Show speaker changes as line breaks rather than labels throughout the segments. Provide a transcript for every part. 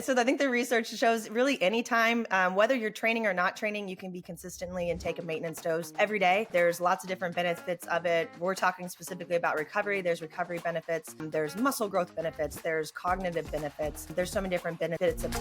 So I think the research shows really anytime, whether you're training or not training, you can be consistently and take a maintenance dose every day. There's lots of different benefits of it. We're talking specifically about recovery. There's recovery benefits. There's muscle growth benefits. There's cognitive benefits. There's so many different benefits of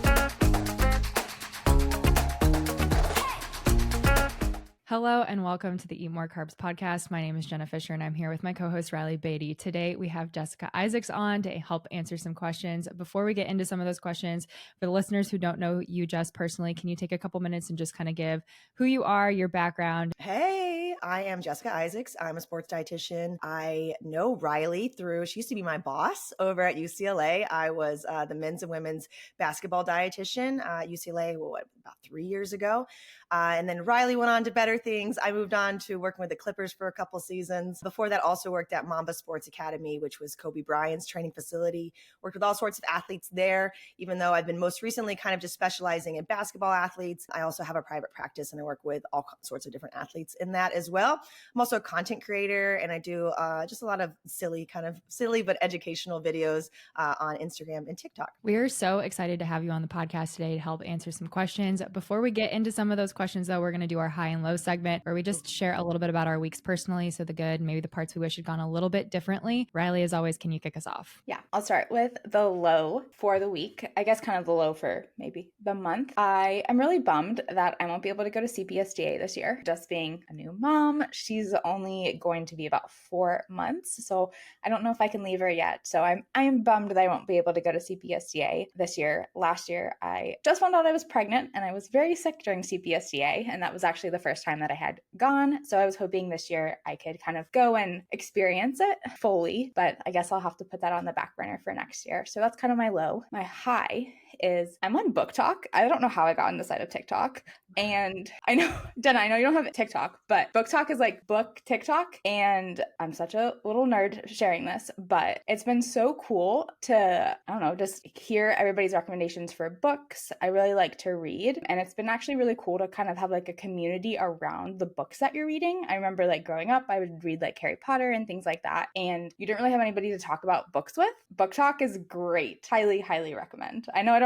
Hello and welcome to the Eat More Carbs podcast. My name is Jenna Fisher and I'm here with my co-host Reilly Beatty. Today we have Jessica Isaacs on to help answer some questions. Before we get into some of those questions, for the listeners who don't know you, Jess, personally, can you take a couple minutes and just kind of give who you are, your background?
Hey, I am Jessica Isaacs. I'm a sports dietitian. I know Reilly through, she used to be my boss over at UCLA. I was the men's and women's basketball dietitian at UCLA, about 3 years ago. And then Reilly went on to better things. I moved on to working with the Clippers for a couple seasons. Before that, also worked at Mamba Sports Academy, which was Kobe Bryant's training facility. Worked with all sorts of athletes there, even though I've been most recently kind of just specializing in basketball athletes. I also have a private practice and I work with all sorts of different athletes in that as well. I'm also a content creator and I do just a lot of silly but educational videos on Instagram and TikTok.
We are so excited to have you on the podcast today to help answer some questions. Before we get into some of those questions, though, we're going to do our high and low segment where we just share a little bit about our weeks personally. So the good, maybe the parts we wish had gone a little bit differently. Reilly, as always, can you kick us off?
Yeah, I'll start with the low for the week. I guess kind of the low for maybe the month. I am really bummed that I won't be able to go to CPSDA this year. Just being a new mom, she's only going to be about 4 months. So I don't know if I can leave her yet. So I am bummed that I won't be able to go to CPSDA this year. Last year, I just found out I was pregnant and I was very sick during CPSDA. And that was actually the first time that I had gone. So I was hoping this year I could kind of go and experience it fully, but I guess I'll have to put that on the back burner for next year. So that's kind of my low. My high is I'm on Book Talk. I don't know how I got on the side of TikTok. And I know, Jenna, I know you don't have TikTok, but Book Talk is like book TikTok. And I'm such a little nerd sharing this, but it's been so cool to, I don't know, just hear everybody's recommendations for books. I really like to read. And it's been actually really cool to kind of have like a community around the books that you're reading. I remember like growing up, I would read like Harry Potter and things like that. And you didn't really have anybody to talk about books with. Book Talk is great. Highly, highly recommend. I know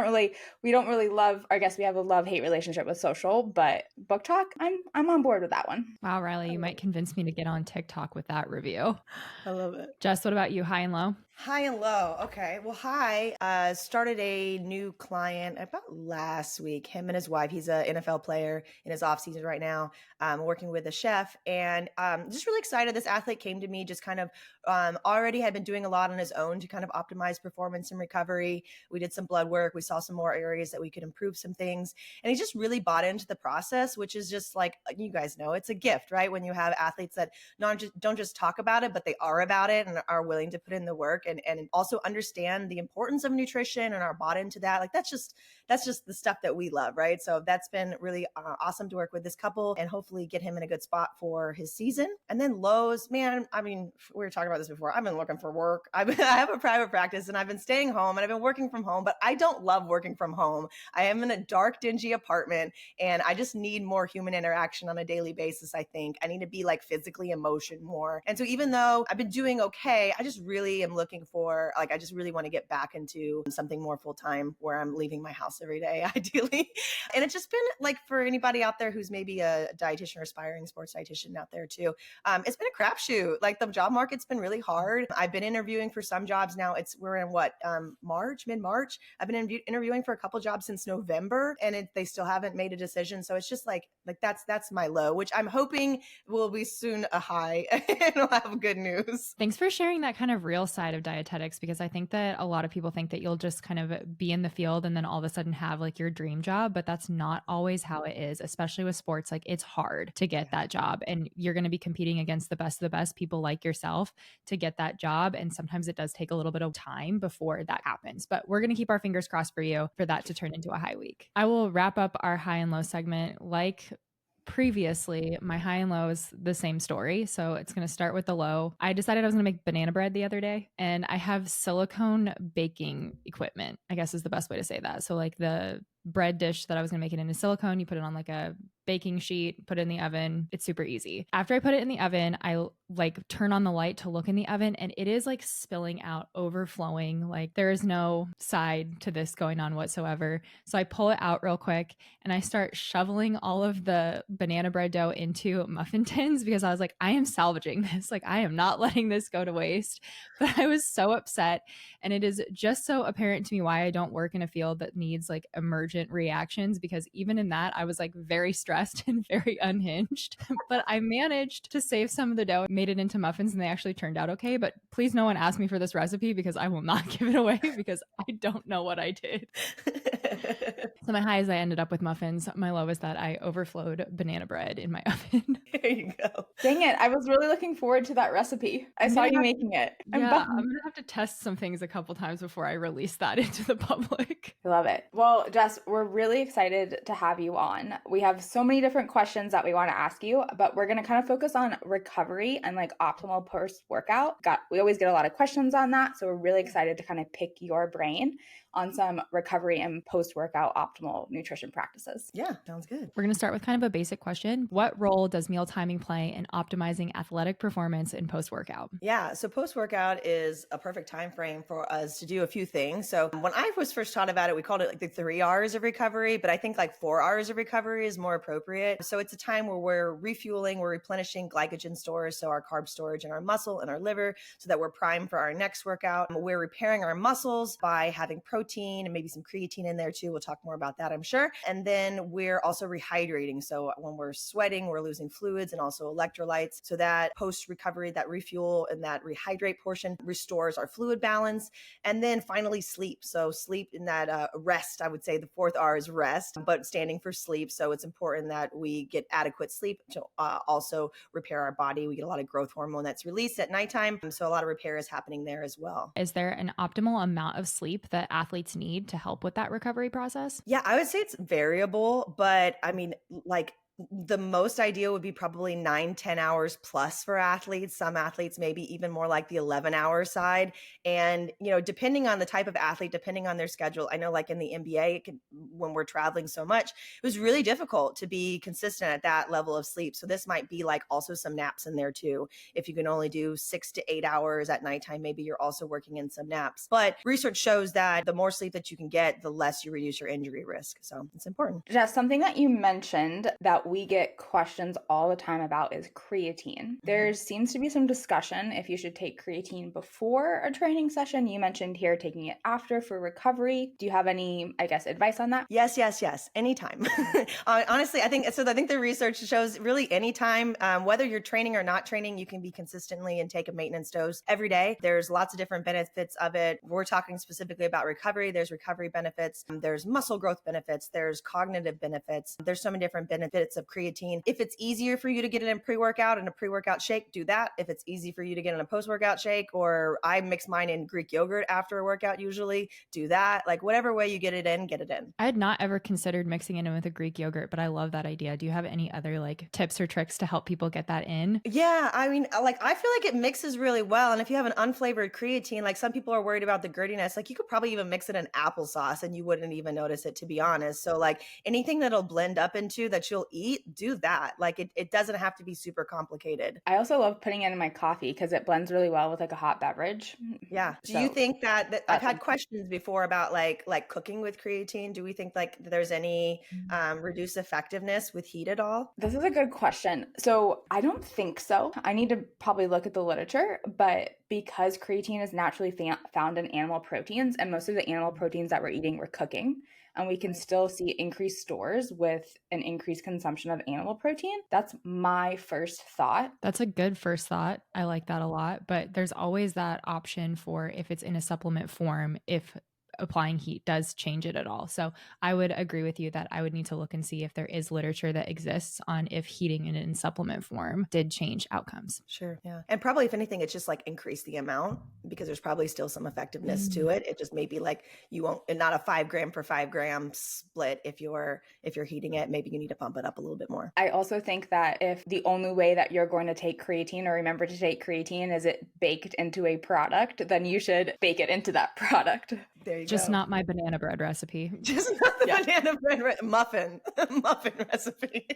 we don't really love, or I guess we have a love-hate relationship with social, but Book Talk, I'm on board with that one.
Wow, Reilly, you might convince me to get on TikTok with that review.
I love it.
Jess, what about you? High and low?
High and low. Okay. Well, high, started a new client about last week. Him and his wife, he's an NFL player in his off season right now, working with a chef, and just really excited. This athlete came to me just kind of already had been doing a lot on his own to kind of optimize performance and recovery. We did some blood work. We saw some more areas that we could improve some things. And he just really bought into the process, which is just like, you guys know, it's a gift, right? When you have athletes that don't just talk about it, but they are about it and are willing to put in the work and also understand the importance of nutrition and are bought into that. Like that's just the stuff that we love, right? So that's been really awesome to work with this couple and hopefully get him in a good spot for his season. And then lows, man, I mean, we were talking about this before. I've been looking for work. I have a private practice and I've been staying home and I've been working from home, but I don't love working from home. I am in a dark, dingy apartment and I just need more human interaction on a daily basis. I think I need to be like physically in motion more. And so even though I've been doing okay, I just really am looking for, like, I just really want to get back into something more full-time where I'm leaving my house every day, ideally. And it's just been like, for anybody out there who's maybe a dietitian or aspiring sports dietitian out there too, it's been a crapshoot. Like the job market's been really hard. I've been interviewing for some jobs now. We're in mid-March. I've been interviewing for a couple jobs since November and they still haven't made a decision. So it's just like that's my low, which I'm hoping will be soon a high and we'll have good news.
Thanks for sharing that kind of real side of dietetics, because I think that a lot of people think that you'll just kind of be in the field and then all of a sudden have like your dream job, but that's not always how it is, especially with sports. Like it's hard to get that job and you're going to be competing against the best of the best people like yourself to get that job. And sometimes it does take a little bit of time before that happens, but we're going to keep our fingers crossed for you for that to turn into a high week. I will wrap up our high and low segment like previously. My high and low is the same story. So it's going to start with the low. I decided I was going to make banana bread the other day and I have silicone baking equipment, I guess is the best way to say that. So like the bread dish that I was going to make it into silicone. You put it on like a baking sheet, put it in the oven. It's super easy. After I put it in the oven, I like turn on the light to look in the oven, and it is like spilling out, overflowing. Like there is no side to this going on whatsoever. So I pull it out real quick and I start shoveling all of the banana bread dough into muffin tins because I was like, I am salvaging this. Like I am not letting this go to waste. But I was so upset. And it is just so apparent to me why I don't work in a field that needs like emergent reactions, because even in that, I was like very stressed and very unhinged. But I managed to save some of the dough, made it into muffins, and they actually turned out okay. But please, no one ask me for this recipe because I will not give it away because I don't know what I did. So my high is I ended up with muffins. My low is that I overflowed banana bread in my oven.
There you go.
Dang it. I was really looking forward to that recipe. I saw you making it. I'm
I'm
bummed.
going to have to test some things a couple times before I release that into the public.
I love it. Well, Jess, we're really excited to have you on. We have so many different questions that we want to ask you, but we're going to kind of focus on recovery and like optimal post-workout. We always get a lot of questions on that. So we're really excited to kind of pick your brain on some recovery and post-workout optimal nutrition practices.
Yeah, sounds good.
We're going to start with kind of a basic question. What role does meal timing play in optimizing athletic performance in post-workout?
Yeah, so post-workout is a perfect time frame for us to do a few things. So when I was first taught about it, we called it like the 3 hours of recovery, but I think like 4 hours of recovery is more appropriate. So it's a time where we're refueling, we're replenishing glycogen stores, so our carb storage in our muscle and our liver, so that we're primed for our next workout. We're repairing our muscles by having protein and maybe some creatine in there too. We'll talk more about that, I'm sure. And then we're also rehydrating. So when we're sweating, we're losing fluids and also electrolytes. So that post-recovery, that refuel and that rehydrate portion restores our fluid balance. And then finally sleep. So sleep in that rest, I would say the 4th R is rest, but standing for sleep. So it's important that we get adequate sleep to also repair our body. We get a lot of growth hormone that's released at nighttime. So a lot of repair is happening there as well.
Is there an optimal amount of sleep that athletes need to help with that recovery process?
Yeah, I would say it's variable, but I mean, like the most ideal would be probably 9-10 hours plus for athletes. Some athletes maybe even more like the 11-hour side. And, you know, depending on the type of athlete, depending on their schedule, I know like in the NBA, when we're traveling so much, it was really difficult to be consistent at that level of sleep. So this might be like also some naps in there too. If you can only do 6 to 8 hours at nighttime, maybe you're also working in some naps. But research shows that the more sleep that you can get, the less you reduce your injury risk. So it's important.
Jess, something that you mentioned that we get questions all the time about is creatine. There seems to be some discussion if you should take creatine before a training session. You mentioned here taking it after for recovery. Do you have any, I guess, advice on that?
Yes. Anytime. Honestly, I think the research shows really anytime, whether you're training or not training, you can be consistently and take a maintenance dose every day. There's lots of different benefits of it. We're talking specifically about recovery. There's recovery benefits. There's muscle growth benefits. There's cognitive benefits. There's so many different benefits of creatine. If it's easier for you to get it in pre-workout and a pre-workout shake, do that. If it's easy for you to get in a post-workout shake, or I mix mine in Greek yogurt after a workout, usually do that. Like whatever way you get it in, get it in.
I had not ever considered mixing it in with a Greek yogurt, but I love that idea. Do you have any other like tips or tricks to help people get that in?
Yeah, I mean, like I feel like it mixes really well. And if you have an unflavored creatine, like some people are worried about the grittiness, like you could probably even mix it in applesauce and you wouldn't even notice it, to be honest. So like anything that'll blend up into that you'll eat, do that. Like it doesn't have to be super complicated.
I also love putting it in my coffee because it blends really well with like a hot beverage.
Yeah. Do you think that I've had questions before about like cooking with creatine? Do we think like there's any reduced effectiveness with heat at all?
This is a good question. So I don't think so. I need to probably look at the literature, but because creatine is naturally found in animal proteins, and most of the animal proteins that we're eating, we're cooking, and we can still see increased stores with an increased consumption of animal protein. That's my first thought.
That's a good first thought. I like that a lot, but there's always that option for if it's in a supplement form, if applying heat does change it at all. So I would agree with you that I would need to look and see if there is literature that exists on if heating it in supplement form did change outcomes.
Sure. Yeah. And probably if anything, it's just like increase the amount, because there's probably still some effectiveness to it. It just may be like you won't, not a 5 gram per 5 gram split. If you're heating it, maybe you need to pump it up a little bit more.
I also think that if the only way that you're going to take creatine or remember to take creatine is it baked into a product, then you should bake it into that product.
There you
Just
go.
not my banana bread recipe.
Just not the banana bread muffin recipe.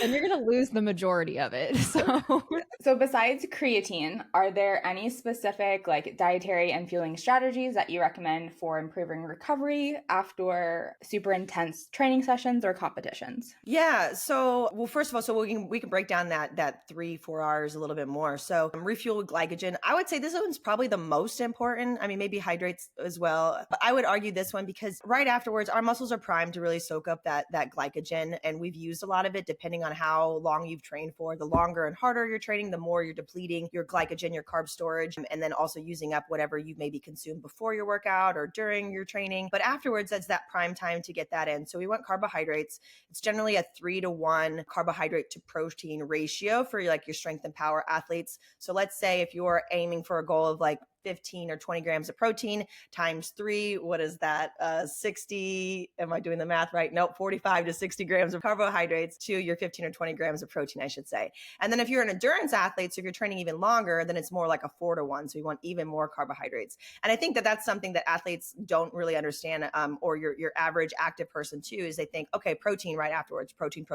And you're going to lose the majority of it.
So besides creatine, are there any specific like dietary and fueling strategies that you recommend for improving recovery after super intense training sessions or competitions?
Yeah. So, well, first of all, so we can break down that 3-4 hours a little bit more. So, refuel with glycogen. I would say this one's probably the most important. I mean, maybe hydrates as well, but I would argue this one because right afterwards, our muscles are primed to really soak up that glycogen, and we've used a lot of it depending on how long you've trained for. The longer and harder you're training, the more you're depleting your glycogen, your carb storage, and then also using up whatever you maybe consumed before your workout or during your training. But afterwards, that's that prime time to get that in. So we want carbohydrates. It's generally a 3-to-1 carbohydrate to protein ratio for like your strength and power athletes. So let's say if you're aiming for a goal of like 15 or 20 grams of protein times 3, what is that? 60, am I doing the math right? Nope, 45 to 60 grams of carbohydrates to your 15 or 20 grams of protein, I should say. And then if you're an endurance athlete, so if you're training even longer, then it's more like a 4-to-1. So you want even more carbohydrates. And I think that that's something that athletes don't really understand, or your average active person too, is they think, okay, protein right afterwards, protein.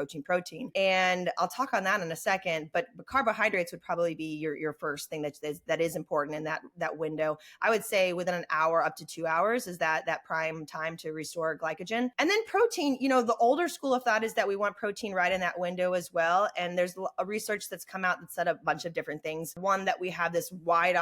And I'll talk on that in a second, but carbohydrates would probably be your first thing that is important in that window. I would say within an hour up to 2 hours is that prime time to restore glycogen. And then protein, the older school of thought is that we want protein right in that window as well. And there's a research that's come out that said a bunch of different things. One, that we have this wide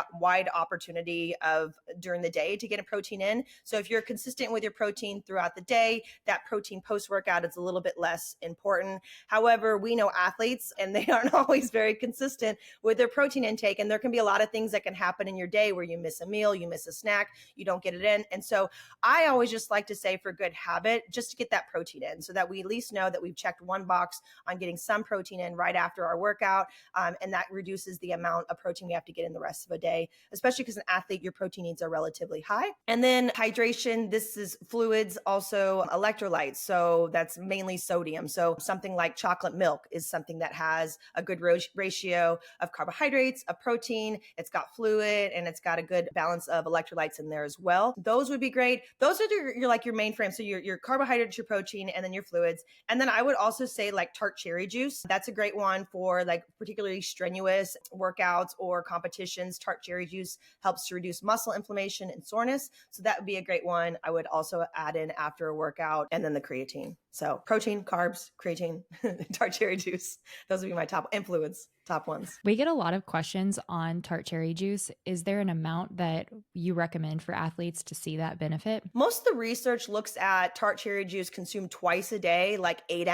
opportunity of during the day to get a protein in. So if you're consistent with your protein throughout the day, that protein post-workout is a little bit less important. However, we know athletes and they aren't always very consistent with their protein intake. And there can be a lot of things that can happen in your day where you miss a meal, you miss a snack, you don't get it in. And so I always just like to say, for good habit, just to get that protein in so that we at least know that we've checked one box on getting some protein in right after our workout. And that reduces the amount of protein we have to get in the rest of a day, especially because an athlete, your protein needs are relatively high. And then hydration, this is fluids, also electrolytes. So that's mainly sodium. So something like chocolate milk is something that has a good ratio of carbohydrates, of protein, it's got fluid, and it's got a good balance of electrolytes in there as well. Those would be great. Those are your main frame. So your carbohydrates, your protein, and then your fluids. And then I would also say like tart cherry juice. That's a great one for like particularly strenuous workouts or competitions. Tart cherry juice helps to reduce muscle inflammation and soreness. So that would be a great one. I would also add in after a workout, and then the creatine. So protein, carbs, creatine, tart cherry juice. Those would be my top, and fluids, top ones.
We get a lot of questions on tart cherry juice. Is there an amount that you recommend for athletes to see that benefit?
Most of the research looks at tart cherry juice consumed twice a day, like 8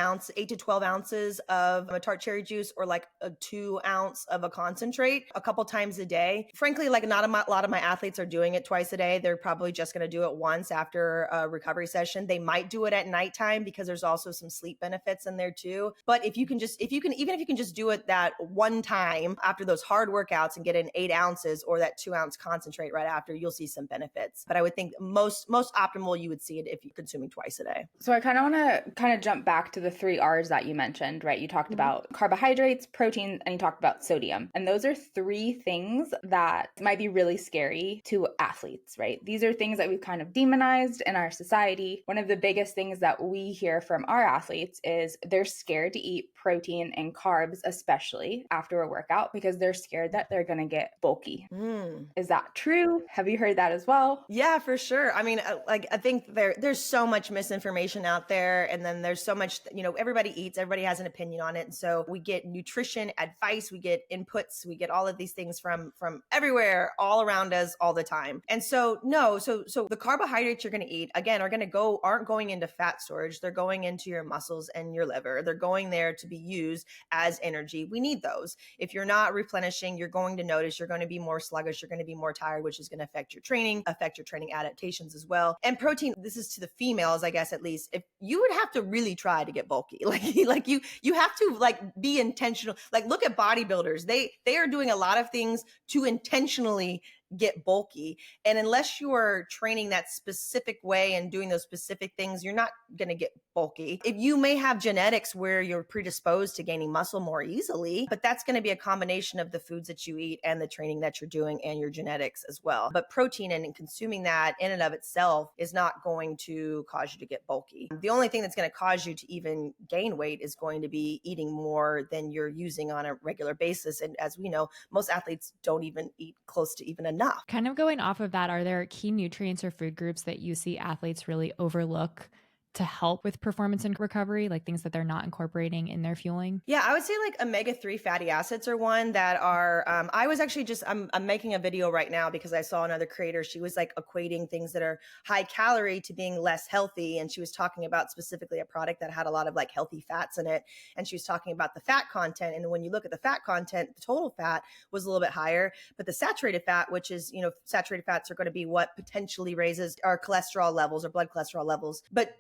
to 12 ounces of a tart cherry juice, or like a 2 ounce of a concentrate a couple times a day. Frankly, like not a lot of my athletes are doing it twice a day. They're probably just going to do it once after a recovery session. They might do it at nighttime because there's also some sleep benefits in there too. But even if you can just do it that one time after those hard workouts and get in 8 ounces or that 2 ounce concentrate right after, you'll see some benefits. But I would think most optimal, you would see it if you're consuming twice a day.
So I kind of want to jump back to the 3 R's that you mentioned, right? You talked about carbohydrates, protein, and you talked about sodium. And those are 3 things that might be really scary to athletes, right? These are things that we've kind of demonized in our society. One of the biggest things that we hear from our athletes is they're scared to eat protein and carbs, especially after a workout, because they're scared that they're going to get bulky. Is that true? Have you heard that as well?
Yeah, for sure. I mean, I think there's so much misinformation out there, and then there's so much, everybody eats, everybody has an opinion on it. And so we get nutrition advice, we get inputs, we get all of these things from everywhere, all around us, all the time. And so so the carbohydrates you're going to eat, again, aren't going into fat storage. They're going into your muscles and your liver. They're going there to be used as energy. We need those. If you're not replenishing, you're going to notice you're going to be more sluggish, you're going to be more tired, which is going to affect your training adaptations as well. And protein, this is to the females, I guess, at least, if you would have to really try to get bulky, like you have to like be intentional. Like look at bodybuilders. They are doing a lot of things to intentionally get bulky. And unless you are training that specific way and doing those specific things, you're not going to get bulky. If you may have genetics where you're predisposed to gaining muscle more easily, but that's going to be a combination of the foods that you eat and the training that you're doing and your genetics as well. But protein and consuming that in and of itself is not going to cause you to get bulky. The only thing that's going to cause you to even gain weight is going to be eating more than you're using on a regular basis. And as we know, most athletes don't even eat close to even enough.
Kind of going off of that, are there key nutrients or food groups that you see athletes really overlook to help with performance and recovery, like things that they're not incorporating in their fueling?
Yeah, I would say like omega-3 fatty acids are one that are, I was actually I'm making a video right now because I saw another creator. She was like equating things that are high calorie to being less healthy. And she was talking about specifically a product that had a lot of like healthy fats in it. And she was talking about the fat content. And when you look at the fat content, the total fat was a little bit higher, but the saturated fat, which is, saturated fats are going to be what potentially raises our cholesterol levels or blood cholesterol levels. But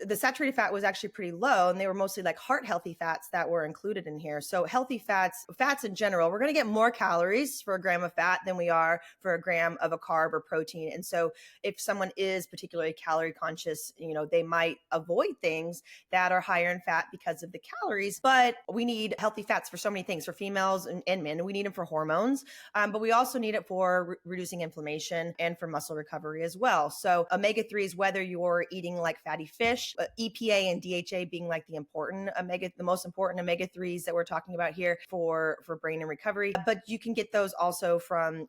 the saturated fat was actually pretty low, and they were mostly like heart healthy fats that were included in here. So healthy fats in general, we're going to get more calories for a gram of fat than we are for a gram of a carb or protein. And so if someone is particularly calorie conscious, they might avoid things that are higher in fat because of the calories. But we need healthy fats for so many things, for females and men. We need them for hormones, but we also need it for reducing inflammation and for muscle recovery as well. So omega-3s, whether you're eating like fatty fish, EPA and DHA being like the most important omega-3s that we're talking about here for brain and recovery. But you can get those also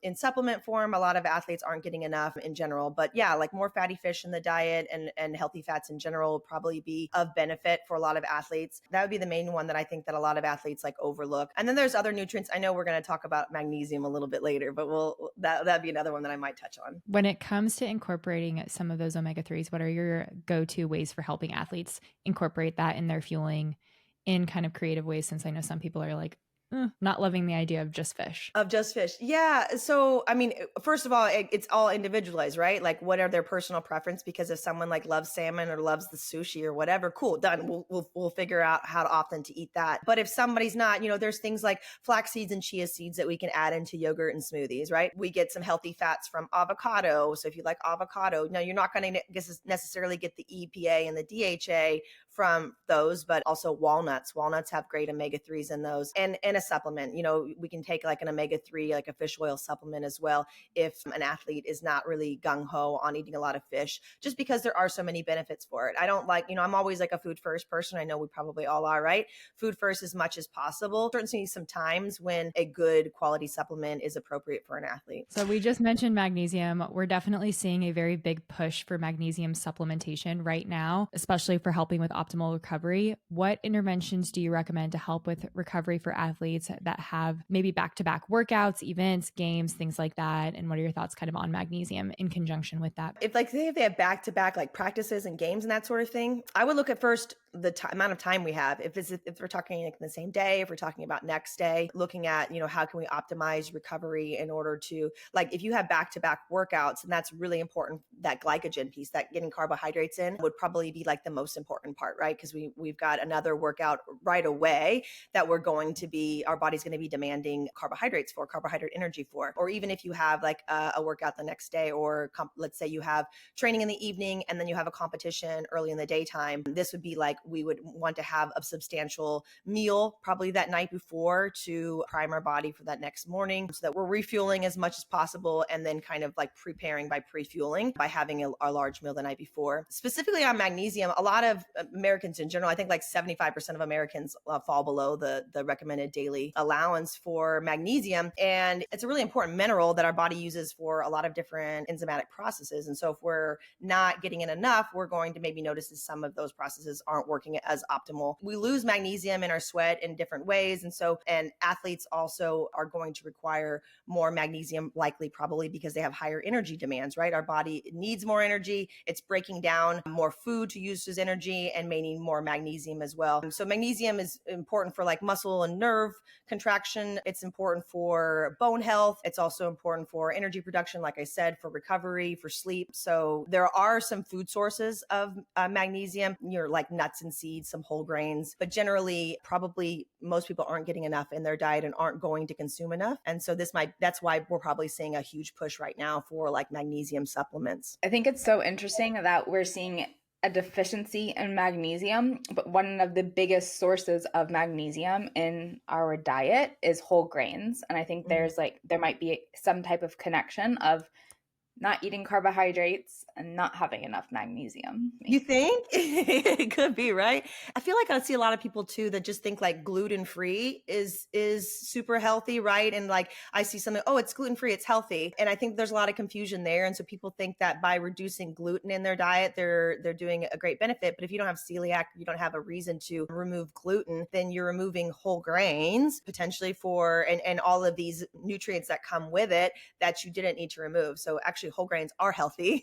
in supplement form. A lot of athletes aren't getting enough in general, but yeah, like more fatty fish in the diet and healthy fats in general will probably be of benefit for a lot of athletes. That would be the main one that I think that a lot of athletes like overlook. And then there's other nutrients. I know we're going to talk about magnesium a little bit later, but that'd be another one that I might touch on.
When it comes to incorporating some of those omega-3s, what are your go-to ways for helping athletes incorporate that in their fueling in kind of creative ways? Since I know some people are like, not loving the idea of just fish.
Yeah. So, I mean, first of all, it's all individualized, right? Like what are their personal preference? Because if someone like loves salmon or loves the sushi or whatever, cool, done. We'll figure out how often to eat that. But if somebody's not, there's things like flax seeds and chia seeds that we can add into yogurt and smoothies, right? We get some healthy fats from avocado. So if you like avocado, now you're not going to necessarily get the EPA and the DHA from those, but also walnuts. Walnuts have great omega-3s in those, and a supplement. We can take like an omega-3, like a fish oil supplement as well, if an athlete is not really gung-ho on eating a lot of fish, just because there are so many benefits for it. I don't like, I'm always like a food first person. I know we probably all are, right? Food first as much as possible. Certainly some times when a good quality supplement is appropriate for an athlete.
So we just mentioned magnesium. We're definitely seeing a very big push for magnesium supplementation right now, especially for helping with optimal recovery. What interventions do you recommend to help with recovery for athletes that have maybe back-to-back workouts, events, games, things like that? And what are your thoughts kind of on magnesium in conjunction with that?
If they have back-to-back like practices and games and that sort of thing, I would look at first the amount of time we have. If we're talking like the same day, if we're talking about next day, looking at, how can we optimize recovery in order to, like, if you have back-to-back workouts, and that's really important, that glycogen piece, that getting carbohydrates in would probably be like the most important part, right? Because we've got another workout right away that our body's going to be demanding carbohydrate energy for. Or even if you have like a workout the next day, or let's say you have training in the evening and then you have a competition early in the daytime, this would be like, we would want to have a substantial meal probably that night before to prime our body for that next morning, so that we're refueling as much as possible, and then kind of like preparing by pre-fueling by having a large meal the night before. Specifically on magnesium, a lot of Americans in general, I think like 75% of Americans fall below the recommended daily allowance for magnesium. And it's a really important mineral that our body uses for a lot of different enzymatic processes. And so if we're not getting it enough, we're going to maybe notice that some of those processes aren't working as optimal. We lose magnesium in our sweat in different ways. And athletes also are going to require more magnesium, likely probably because they have higher energy demands, right? Our body needs more energy. It's breaking down more food to use as energy and and may need more magnesium as well. So magnesium is important for like muscle and nerve contraction. It's important for bone health. It's also important for energy production, like I said, for recovery, for sleep. So there are some food sources of magnesium, like nuts and seeds, some whole grains, but generally probably most people aren't getting enough in their diet and aren't going to consume enough. And so that's why we're probably seeing a huge push right now for like magnesium supplements.
I think it's so interesting that we're seeing a deficiency in magnesium, but one of the biggest sources of magnesium in our diet is whole grains. And I think there might be some type of connection of not eating carbohydrates and not having enough magnesium.
You think? It could be, right? I feel like I see a lot of people too that just think like gluten-free is super healthy, right? And like I see something, oh, it's gluten-free, it's healthy. And I think there's a lot of confusion there. And so people think that by reducing gluten in their diet, they're doing a great benefit. But if you don't have celiac, you don't have a reason to remove gluten, then you're removing whole grains potentially and all of these nutrients that come with it that you didn't need to remove. So actually whole grains are healthy.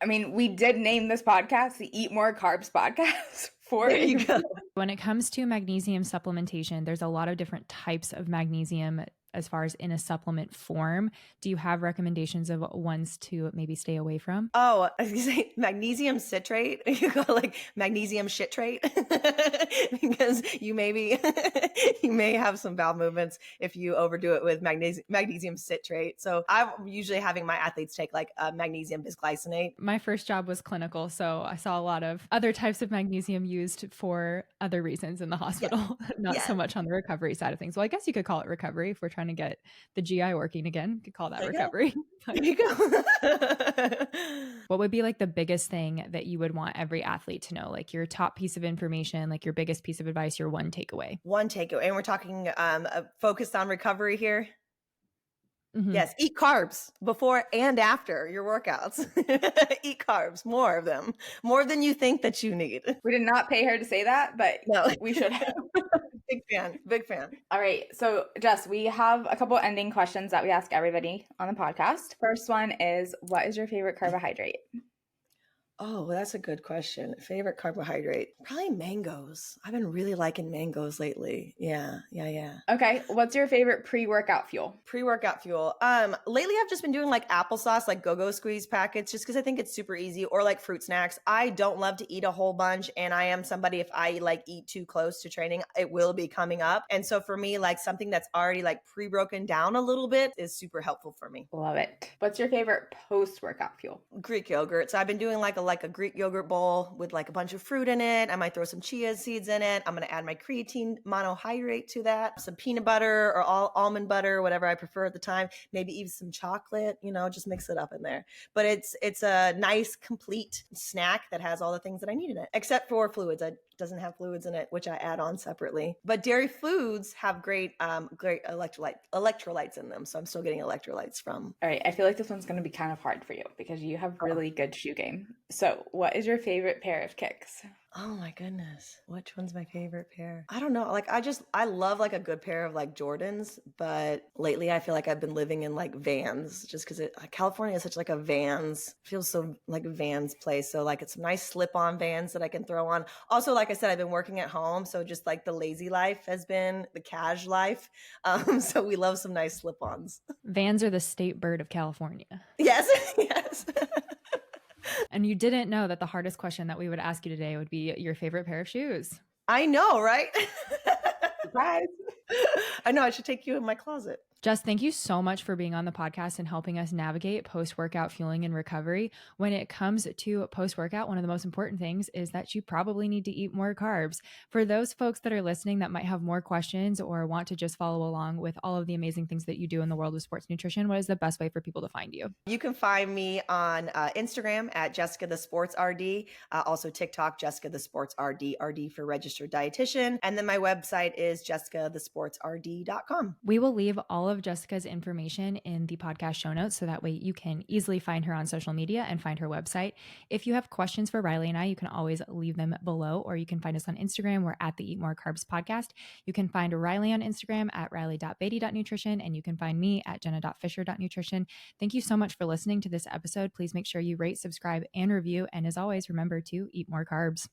I mean, we did name this podcast the Eat More Carbs podcast for
there you go.
When it comes to magnesium supplementation, there's a lot of different types of magnesium as far as in a supplement form. Do you have recommendations of ones to maybe stay away from?
Oh, I was gonna say magnesium citrate. You go like magnesium shitrate because you may have some bowel movements if you overdo it with magnesium citrate. So I'm usually having my athletes take like magnesium bisglycinate.
My first job was clinical, so I saw a lot of other types of magnesium used for other reasons in the hospital, not so much on the recovery side of things. Well, I guess you could call it recovery if we're trying to get the GI working again. You could call that recovery.
There you go.
What would be like the biggest thing that you would want every athlete to know? Like your top piece of information, like your biggest piece of advice, your one takeaway.
One takeaway. And we're talking focused on recovery here.
Mm-hmm.
Yes, eat carbs before and after your workouts. Eat carbs, more of them, more than you think that you need.
We did not pay her to say that, but
no,
we should have.
Big fan.
All right. So Jess, we have a couple ending questions that we ask everybody on the podcast. First one is, what is your favorite carbohydrate?
Oh, that's a good question. Favorite carbohydrate? Probably mangoes. I've been really liking mangoes lately. Yeah.
Okay. What's your favorite pre-workout fuel?
Pre-workout fuel. Lately I've just been doing like applesauce, like go-go squeeze packets, just because I think it's super easy, or like fruit snacks. I don't love to eat a whole bunch, and I am somebody, if I like eat too close to training, it will be coming up. And so for me, like something that's already like pre-broken down a little bit is super helpful for me.
Love it. What's your favorite post-workout fuel?
Greek yogurt. So I've been doing like a Greek yogurt bowl with like a bunch of fruit in it. I might throw some chia seeds in it. I'm going to add my creatine monohydrate to that, some peanut butter or almond butter, whatever I prefer at the time. Maybe even some chocolate, just mix it up in there. But it's a nice, complete snack that has all the things that I need in it, except for fluids. It doesn't have fluids in it, which I add on separately. But dairy foods have great electrolytes in them. So I'm still getting electrolytes from.
All right. I feel like this one's going to be kind of hard for you because you have really good shoe game. So what is your favorite pair of kicks?
Oh my goodness. Which one's my favorite pair? I don't know. Like I love like a good pair of like Jordans, but lately I feel like I've been living in like Vans just because California is such like a Vans, feels so like a Vans place. So like it's some nice slip-on Vans that I can throw on. Also, like I said, I've been working at home. So just like the lazy life has been the cash life. So we love some nice slip-ons.
Vans are the state bird of California.
Yes. Yes.
And you didn't know that the hardest question that we would ask you today would be your favorite pair of shoes.
I know, right?
Surprise.
I know. I should take you in my closet.
Jess, thank you so much for being on the podcast and helping us navigate post-workout fueling and recovery. When it comes to post-workout, one of the most important things is that you probably need to eat more carbs. For those folks that are listening that might have more questions or want to just follow along with all of the amazing things that you do in the world of sports nutrition, what is the best way for people to find you?
You can find me on Instagram at Jessica the Sports RD, also TikTok, Jessica the Sports RD, RD for registered dietitian. And then my website is jessicathesportsrd.com.
We will leave all of Jessica's information in the podcast show notes, so that way you can easily find her on social media and find her website. If you have questions for Reilly and I, you can always leave them below, or you can find us on Instagram. We're at the Eat More Carbs podcast. You can find Reilly on Instagram at reilly.beatty.nutrition, and you can find me at jenna.fisher.nutrition. Thank you so much for listening to this episode. Please make sure you rate, subscribe, and review. And as always, remember to eat more carbs.